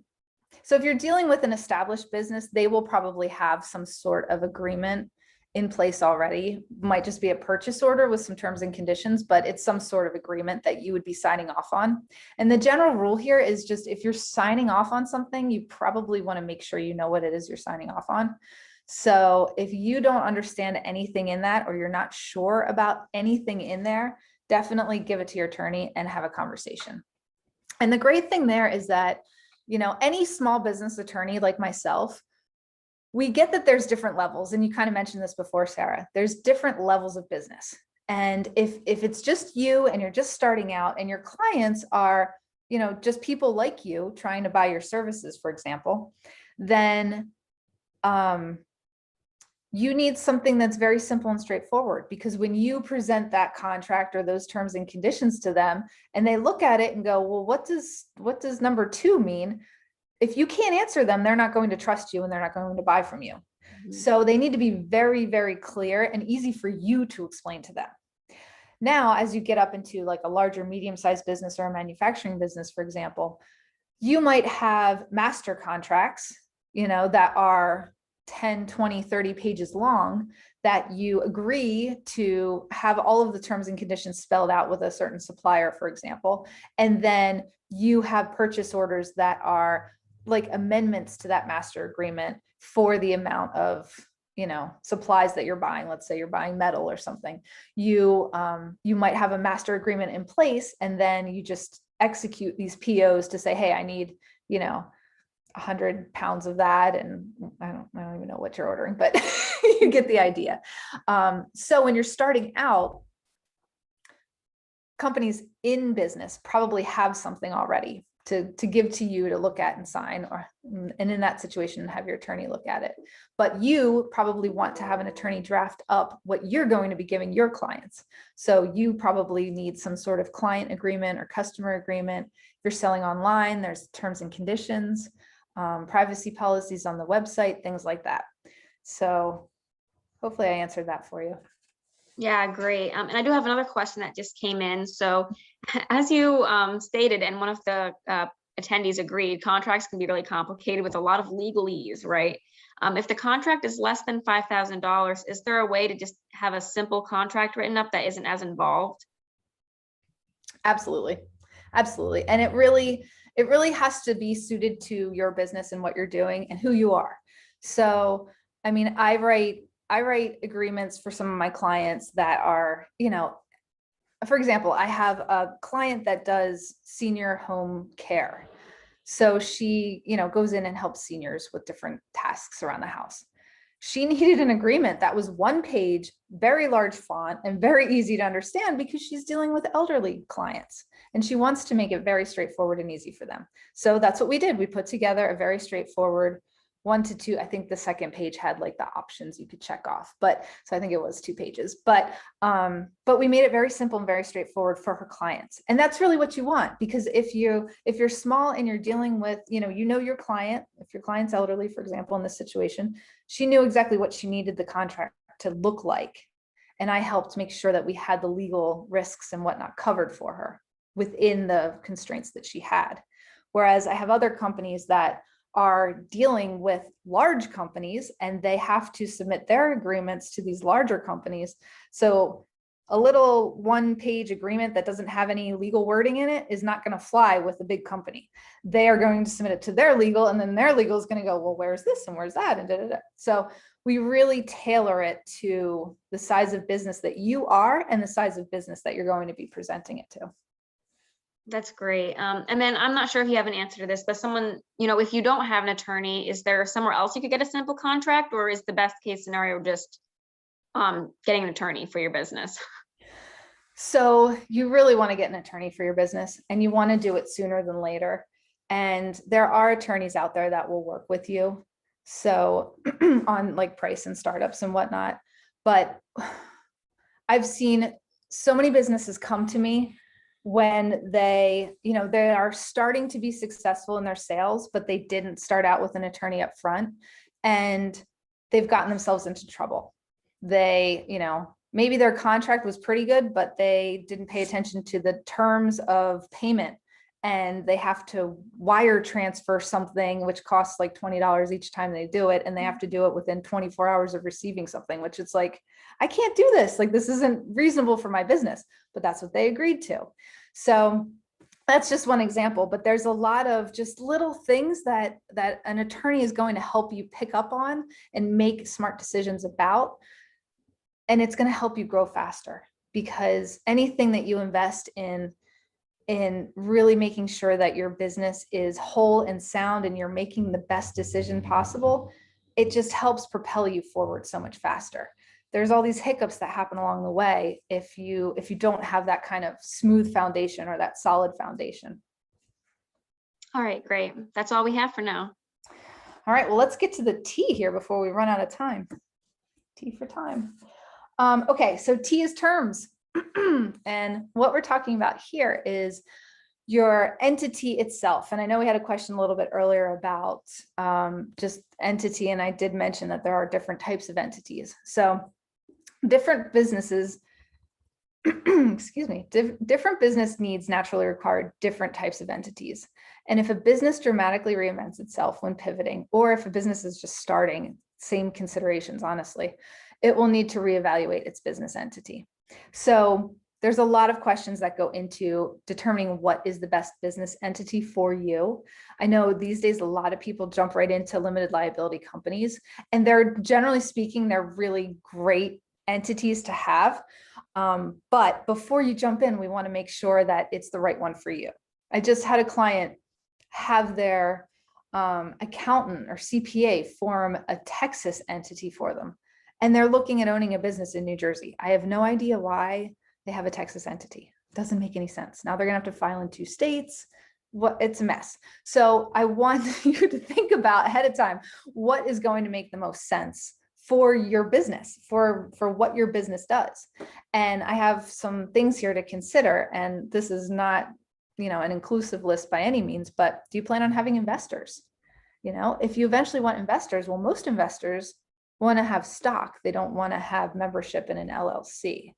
Speaker 2: if you're dealing with an established business, they will probably have some sort of agreement in place already. Might just be a purchase order with some terms and conditions, but it's some sort of agreement that you would be signing off on. And the general rule here is just if you're signing off on something, you probably want to make sure you know what it is you're signing off on. So if you don't understand anything in that, or you're not sure about anything in there, definitely give it to your attorney and have a conversation. And the great thing there is that, any small business attorney like myself, we get that there's different levels. And you kind of mentioned this before, Sarah, there's different levels of business. And if it's just you and you're just starting out and your clients are, just people like you trying to buy your services, for example, then you need something that's very simple and straightforward, because when you present that contract or those terms and conditions to them and they look at it and go, well, what does number 2 mean? If you can't answer them, they're not going to trust you and they're not going to buy from you. Mm-hmm. So they need to be very, very clear and easy for you to explain to them. Now, as you get up into like a larger, medium-sized business or a manufacturing business, for example, you might have master contracts, that are 10, 20, 30 pages long that you agree to have all of the terms and conditions spelled out with a certain supplier, for example. And then you have purchase orders that are like amendments to that master agreement for the amount of, supplies that you're buying. Let's say you're buying metal or something. You might have a master agreement in place, and then you just execute these POs to say, hey, I need, 100 pounds of that. And I don't even know what you're ordering, but you get the idea. So when you're starting out, companies in business probably have something already to give to you to look at and sign, and in that situation, have your attorney look at it. But you probably want to have an attorney draft up what you're going to be giving your clients. So you probably need some sort of client agreement or customer agreement. If you're selling online, there's terms and conditions, privacy policies on the website, things like that. So hopefully I answered that for you.
Speaker 1: Yeah, great. And I do have another question that just came in. So as you stated, and one of the attendees agreed, contracts can be really complicated with a lot of legalese, right? If the contract is less than $5,000, is there a way to just have a simple contract written up that isn't as involved?
Speaker 2: Absolutely. Absolutely. And it really has to be suited to your business and what you're doing and who you are. So, I mean, I write agreements for some of my clients that are, for example, I have a client that does senior home care. So she, goes in and helps seniors with different tasks around the house. She needed an agreement that was 1 page, very large font, and very easy to understand because she's dealing with elderly clients and she wants to make it very straightforward and easy for them. So that's what we did. We put together a very straightforward 1 to 2. I think the second page had like the options you could check off, but so I think it was 2 pages, but we made it very simple and very straightforward for her clients. And that's really what you want, because if you're small and you're dealing with, your client, if your client's elderly, for example, in this situation, she knew exactly what she needed the contract to look like. And I helped make sure that we had the legal risks and whatnot covered for her within the constraints that she had. Whereas I have other companies that are dealing with large companies and they have to submit their agreements to these larger companies. So a little one-page agreement that doesn't have any legal wording in it is not going to fly with a big company. They are going to submit it to their legal, and then their legal is going to go, well, where's this and where's that? And da, da, da. So we really tailor it to the size of business that you are and the size of business that you're going to be presenting it to.
Speaker 1: That's great. And then I'm not sure if you have an answer to this, but someone, if you don't have an attorney, is there somewhere else you could get a simple contract, or is the best case scenario just getting an attorney for your business?
Speaker 2: So you really want to get an attorney for your business, and you want to do it sooner than later. And there are attorneys out there that will work with you. So on like price and startups and whatnot. But I've seen so many businesses come to me when they are starting to be successful in their sales, but they didn't start out with an attorney up front, and they've gotten themselves into trouble. They, maybe their contract was pretty good, but they didn't pay attention to the terms of payment, and they have to wire transfer something, which costs like $20 each time they do it. And they have to do it within 24 hours of receiving something, which is like, I can't do this. Like, this isn't reasonable for my business, but that's what they agreed to. So that's just one example, but there's a lot of just little things that an attorney is going to help you pick up on and make smart decisions about. And it's going to help you grow faster, because anything that you invest in really making sure that your business is whole and sound and you're making the best decision possible, it just helps propel you forward so much faster. There's all these hiccups that happen along the way if you don't have that kind of smooth foundation or that solid foundation.
Speaker 1: All right, great. That's all we have for now.
Speaker 2: All right, well, let's get to the T here before we run out of time. T for time. Okay, so T is terms. And what we're talking about here is your entity itself. And I know we had a question a little bit earlier about just entity, and I did mention that there are different types of entities. So different businesses, excuse me, different business needs naturally require different types of entities. And if a business dramatically reinvents itself when pivoting, or if a business is just starting, same considerations, honestly, it will need to reevaluate its business entity. So there's a lot of questions that go into determining what is the best business entity for you. I know these days, a lot of people jump right into limited liability companies, and they're, generally speaking, they're really great entities to have. But before you jump in, we want to make sure that it's the right one for you. I just had a client have their accountant or CPA form a Texas entity for them, and they're looking at owning a business in New Jersey. I have no idea why they have a Texas entity. It doesn't make any sense. Now they're gonna have to file in 2 states. It's a mess. So I want you to think about ahead of time, what is going to make the most sense for your business, for what your business does. And I have some things here to consider. And this is not, an inclusive list by any means, but do you plan on having investors? If you eventually want investors, well, most investors want to have stock. They don't want to have membership in an LLC.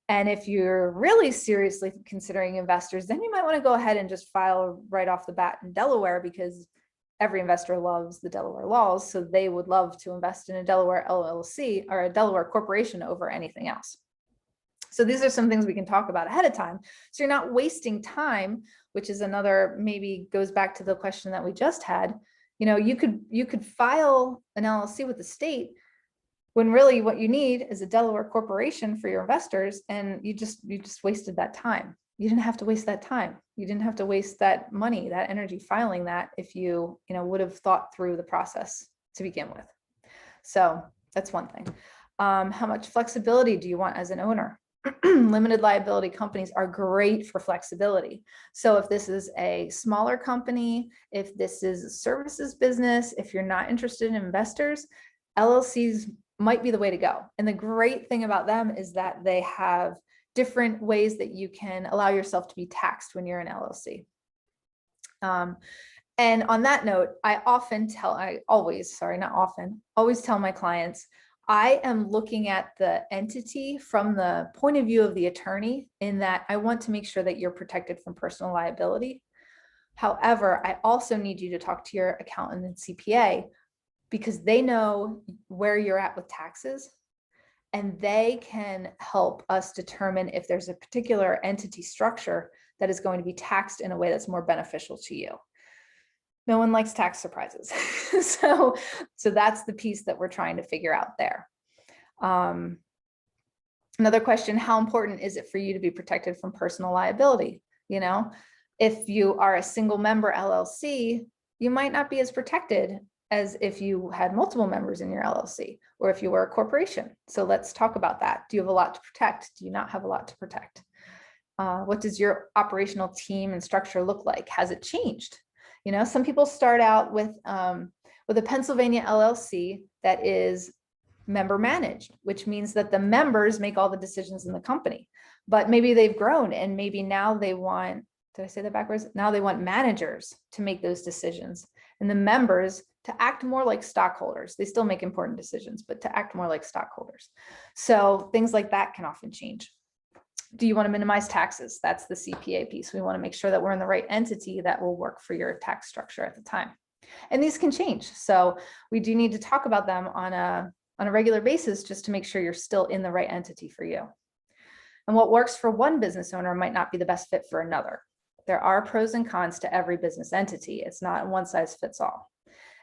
Speaker 2: And if you're really seriously considering investors, then you might want to go ahead and just file right off the bat in Delaware, because every investor loves the Delaware laws. So they would love to invest in a Delaware LLC or a Delaware corporation over anything else. So these are some things we can talk about ahead of time. So you're not wasting time, which is another, maybe goes back to the question that we just had. You could file an LLC with the state, when really what you need is a Delaware corporation for your investors, and you just wasted that time. You didn't have to waste that time. You didn't have to waste that money, that energy filing that, if you would have thought through the process to begin with. So that's one thing. How much flexibility do you want as an owner? Limited liability companies are great for flexibility. So if this is a smaller company, if this is a services business, if you're not interested in investors, LLCs might be the way to go. And the great thing about them is that they have different ways that you can allow yourself to be taxed when you're an LLC. And on that note, always tell my clients, I am looking at the entity from the point of view of the attorney, in that I want to make sure that you're protected from personal liability. However, I also need you to talk to your accountant and CPA because they know where you're at with taxes, and they can help us determine if there's a particular entity structure that is going to be taxed in a way that's more beneficial to you. No one likes tax surprises. So that's the piece that we're trying to figure out there. Another question, how important is it for you to be protected from personal liability? You know, if you are a single member LLC, you might not be as protected as if you had multiple members in your LLC, or if you were a corporation. So let's talk about that. Do you have a lot to protect? Do you not have a lot to protect? What does your operational team and structure look like? Has it changed? You know, some people start out with a Pennsylvania LLC that is member managed, which means that the members make all the decisions in the company, but maybe they've grown and maybe now they want, did I say that backwards? Now they want managers to make those decisions and the members to act more like stockholders. They still make important decisions, but to act more like stockholders. So things like that can often change. Do you want to minimize taxes? That's the CPA piece. We want to make sure that we're in the right entity that will work for your tax structure at the time. And these can change. So we do need to talk about them on a regular basis just to make sure you're still in the right entity for you. And what works for one business owner might not be the best fit for another. There are pros and cons to every business entity. It's not one size fits all.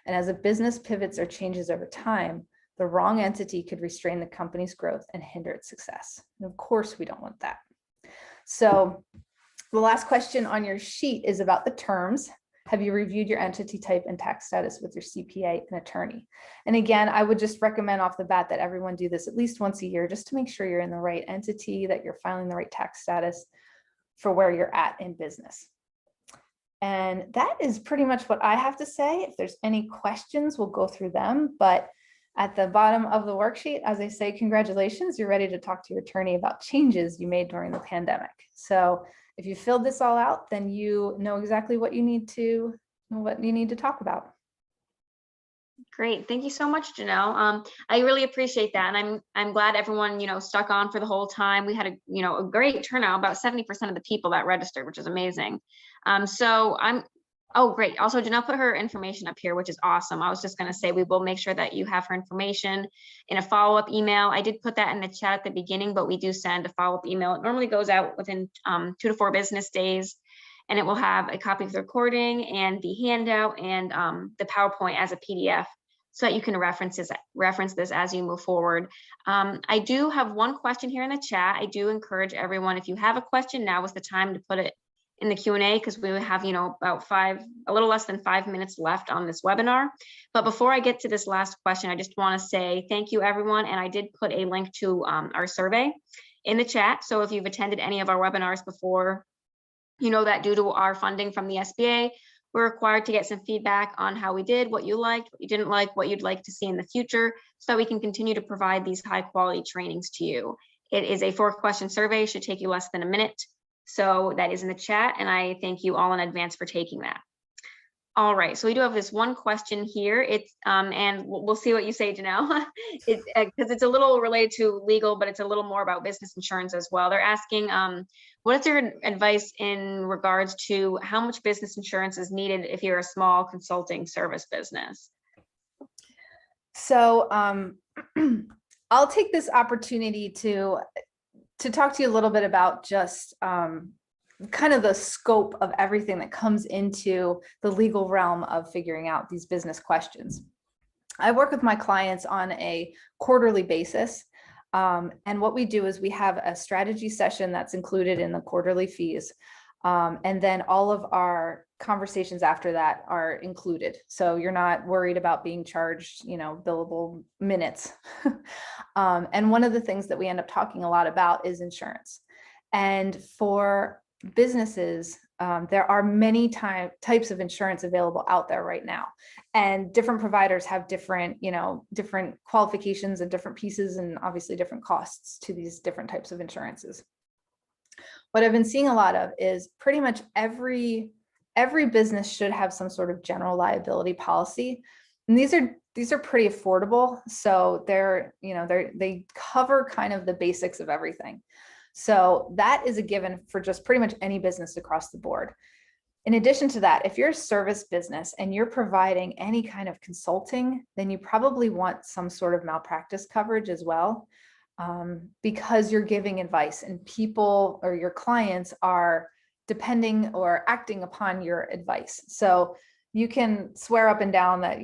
Speaker 2: And as a business pivots or changes over time, the wrong entity could restrain the company's growth and hinder its success. And of course, we don't want that. So the last question on your sheet is about the terms. Have you reviewed your entity type and tax status with your CPA and attorney? And again, I would just recommend off the bat that everyone do this at least once a year, just to make sure you're in the right entity, that you're filing the right tax status for where you're at in business. And that is pretty much what I have to say. If there's any questions, we'll go through them. But at the bottom of the worksheet, as I say, congratulations, you're ready to talk to your attorney about changes you made during the pandemic. So if you filled this all out, then you know exactly what you need to talk about.
Speaker 1: Great. Thank you so much, Janelle. I really appreciate that. And I'm glad everyone, stuck on for the whole time. We had a great turnout, about 70% of the people that registered, which is amazing. Oh, great. Also, Janelle put her information up here, which is awesome. I was just going to say, we will make sure that you have her information in a follow-up email. I did put that in the chat at the beginning, but we do send a follow-up email. It normally goes out within 2 to 4 business days. And it will have a copy of the recording and the handout and the PowerPoint as a PDF so that you can reference this as you move forward. I do have one question here in the chat. I do encourage everyone, if you have a question, now is the time to put it in the Q&A because we have, about a little less than 5 minutes left on this webinar. But before I get to this last question, I just want to say thank you, everyone. And I did put a link to our survey in the chat. So if you've attended any of our webinars before, you know that due to our funding from the SBA, we're required to get some feedback on how we did, what you liked, what you didn't like, what you'd like to see in the future, so that we can continue to provide these high quality trainings to you. It is a 4-question survey, should take you less than a minute. So that is in the chat, and I thank you all in advance for taking that. All right, so we do have this one question here. It's and we'll see what you say, Janelle. Because it's a little related to legal, but it's a little more about business insurance as well. They're asking, what is your advice in regards to how much business insurance is needed if you're a small consulting service business?
Speaker 2: So I'll take this opportunity to talk to you a little bit about just kind of the scope of everything that comes into the legal realm of figuring out these business questions. I work with my clients on a quarterly basis. And what we do is we have a strategy session that's included in the quarterly fees. And then all of our conversations after that are included. So you're not worried about being charged, billable minutes. And one of the things that we end up talking a lot about is insurance. And for businesses, there are many types of insurance available out there right now. And different providers have different qualifications and different pieces and obviously different costs to these different types of insurances. What I've been seeing a lot of is pretty much every business should have some sort of general liability policy. And these are pretty affordable. So they cover kind of the basics of everything. So that is a given for just pretty much any business across the board. In addition to that, if you're a service business and you're providing any kind of consulting, then you probably want some sort of malpractice coverage as well, because you're giving advice and people or your clients are depending or acting upon your advice. So you can swear up and down that,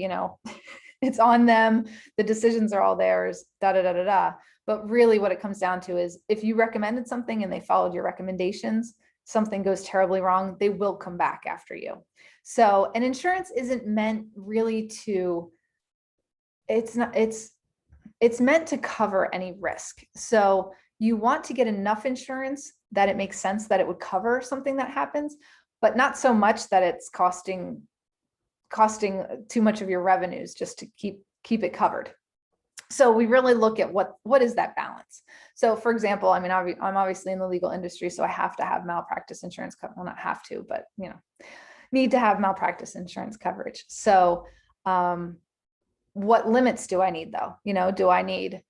Speaker 2: it's on them, the decisions are all theirs, da da da da da. But really what it comes down to is if you recommended something and they followed your recommendations, something goes terribly wrong, they will come back after you. So, and insurance isn't meant really to, it's meant to cover any risk. So you want to get enough insurance that it makes sense that it would cover something that happens, but not so much that it's costing too much of your revenues just to keep it covered. So we really look at what is that balance. So for example, I mean, I'm obviously in the legal industry, so I have to have malpractice insurance coverage. Well, not have to, but need to have malpractice insurance coverage. So what limits do I need though? Do I need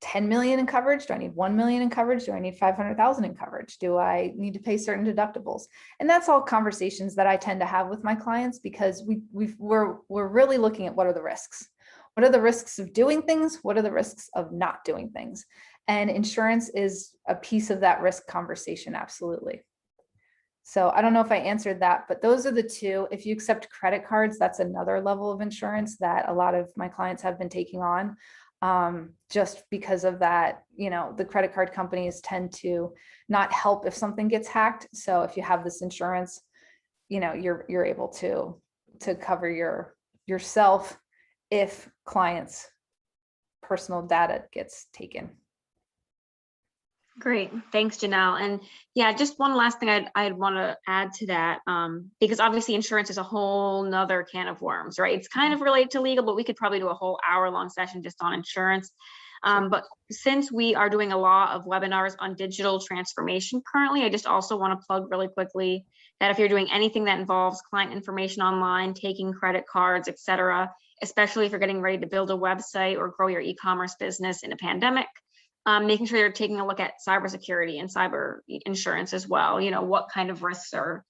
Speaker 2: 10 million in coverage? Do I need 1 million in coverage? Do I need 500,000 in coverage? Do I need to pay certain deductibles? And that's all conversations that I tend to have with my clients, because we're really looking at what are the risks. What are the risks of doing things? What are the risks of not doing things? And insurance is a piece of that risk conversation, absolutely. So I don't know if I answered that, but those are the two. If you accept credit cards, that's another level of insurance that a lot of my clients have been taking on, just because of that. The credit card companies tend to not help if something gets hacked. So if you have this insurance, you're able to cover yourself if clients' personal data gets taken.
Speaker 1: Great. Thanks, Janelle. And yeah, just one last thing I'd want to add to that, because obviously insurance is a whole nother can of worms, right? It's kind of related to legal, but we could probably do a whole hour-long session just on insurance. But since we are doing a lot of webinars on digital transformation currently, I just also want to plug really quickly that if you're doing anything that involves client information online, taking credit cards, etc., especially if you're getting ready to build a website or grow your e-commerce business in a pandemic, making sure you're taking a look at cybersecurity and cyber insurance as well. What kind of risks are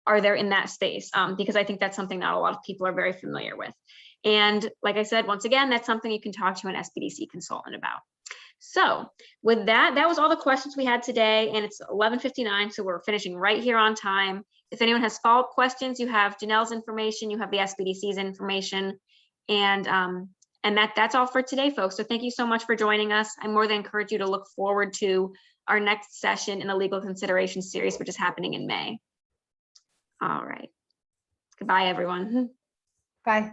Speaker 1: there in that space? Because I think that's something not a lot of people are very familiar with. And like I said, once again, that's something you can talk to an SBDC consultant about. So with that was all the questions we had today, and it's 11:59, so we're finishing right here on time. If anyone has follow-up questions, you have Janelle's information, you have the SBDC's information, and that's all for today, folks. So thank you so much for joining us. I more than encourage you to look forward to our next session in the legal consideration series, which is happening in May. All right. Goodbye, everyone.
Speaker 2: Bye.